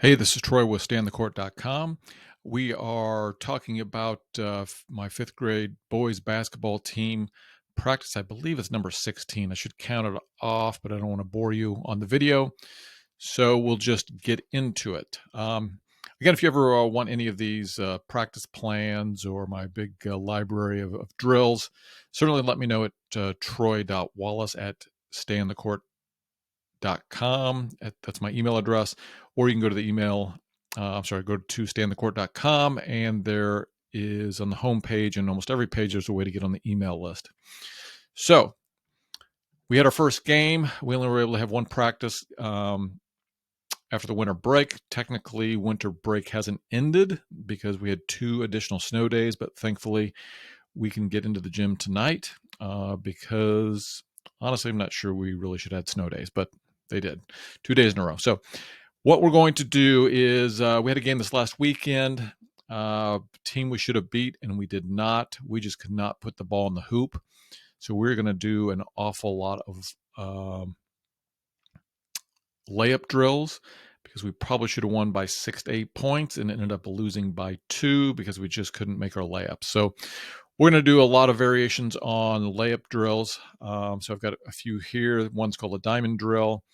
Hey, this is Troy with StayOnTheCourt.com. We are talking about my fifth grade boys basketball team practice. I believe it's number 16. I should count it off, but I don't want to bore you on the video. So we'll just get into it. Again, if you ever want any of these practice plans or my big library of drills, certainly let me know at troy.wallace@stayonthecourt.com. That's my email address, or you can go to the email. Go to stayonthecourt.com, and there is on the home page and almost every page there's a way to get on the email list. So we had our first game. We only were able to have one practice after the winter break. Technically, winter break hasn't ended because we had 2 additional snow days, but thankfully we can get into the gym tonight because honestly, I'm not sure we really should have had snow days, but they did 2 days in a row. So what we're going to do is we had a game this last weekend, team we should have beat, and we did not. We just could not put the ball in the hoop. So we're going to do an awful lot of layup drills because we probably should have won by 6 to 8 points and ended up losing by 2 because we just couldn't make our layups. So we're going to do a lot of variations on layup drills. So I've got a few here. One's called a diamond drill,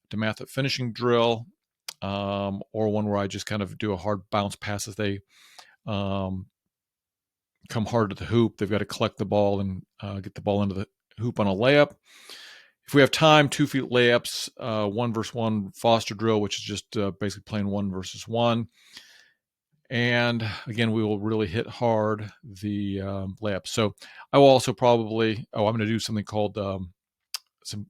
Demathit Finishing Drill, or one where I just kind of do a hard bounce pass as they come hard to the hoop. They've got to collect the ball and get the ball into the hoop on a layup. If we have time, 2 feet layups, 1-versus-1 Foster drill, which is just basically playing 1-versus-1. And again, we will really hit hard the layup. So I will also probably, I'm going to do something called some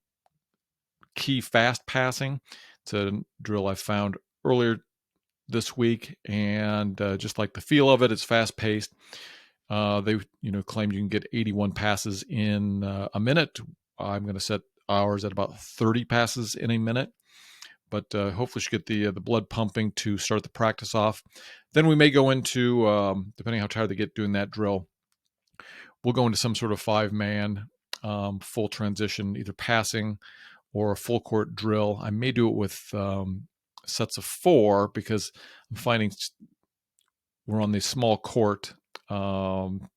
key fast passing. It's a drill I found earlier this week, and just like the feel of it, it's fast paced. They claimed you can get 81 passes in a minute. I'm going to set ours at about 30 passes in a minute, but hopefully should get the blood pumping to start the practice off. Then we may go into, depending how tired they get doing that drill, we'll go into some sort of 5-man full transition, either passing or a full court drill. I may do it with sets of 4 because I'm finding we're on the small court. Going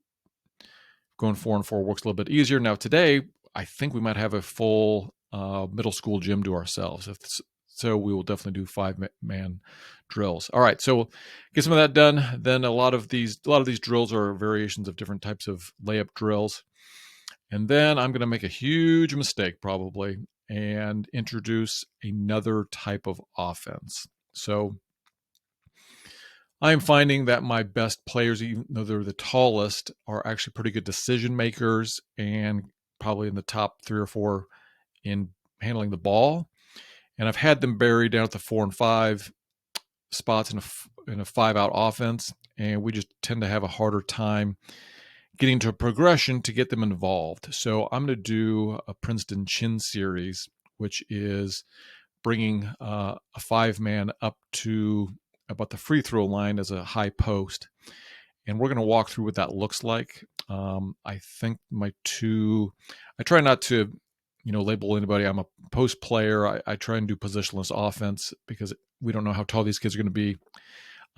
4-on-4 works a little bit easier. Now today, I think we might have a full middle school gym to ourselves. So we will definitely do 5-man drills. All right, so get some of that done. Then a lot of these drills are variations of different types of layup drills. And then I'm going to make a huge mistake probably and introduce another type of offense. So I'm finding that my best players, even though they're the tallest, are actually pretty good decision makers and probably in the top 3 or 4 in handling the ball. And I've had them buried down at the 4 and 5 spots in a 5-out offense, and we just tend to have a harder time getting to a progression to get them involved. So I'm going to do a Princeton Chin Series, which is bringing a 5-man up to about the free throw line as a high post. And we're going to walk through what that looks like. I think I try not to, label anybody. I'm a post player. I try and do positionless offense because we don't know how tall these kids are going to be.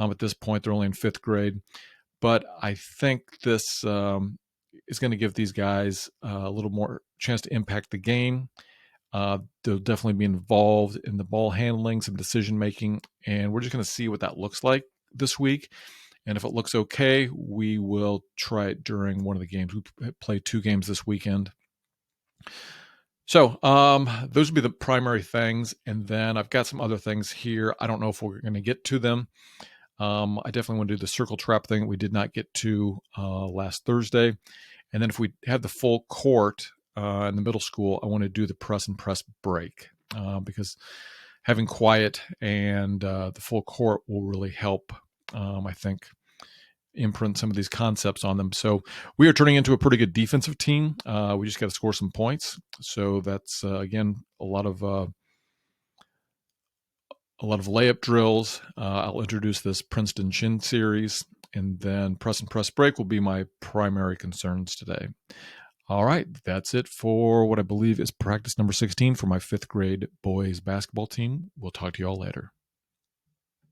At this point, they're only in 5th grade. But I think this is going to give these guys a little more chance to impact the game. They'll definitely be involved in the ball handling, some decision making, and we're just going to see what that looks like this week. And if it looks okay, we will try it during one of the games. We play 2 games this weekend. So those would be the primary things. And then I've got some other things here. I don't know if we're going to get to them. I definitely want to do the circle trap thing we did not get to last Thursday. And then if we have the full court in the middle school, I want to do the press and press break because having quiet and the full court will really help, I think, imprint some of these concepts on them. So we are turning into a pretty good defensive team. We just got to score some points. So that's, again, a lot of layup drills. I'll introduce this Princeton Chin Series, and then press and press break will be my primary concerns today. All right, that's it for what I believe is practice number 16 for my 5th grade boys basketball team. We'll talk to you all later.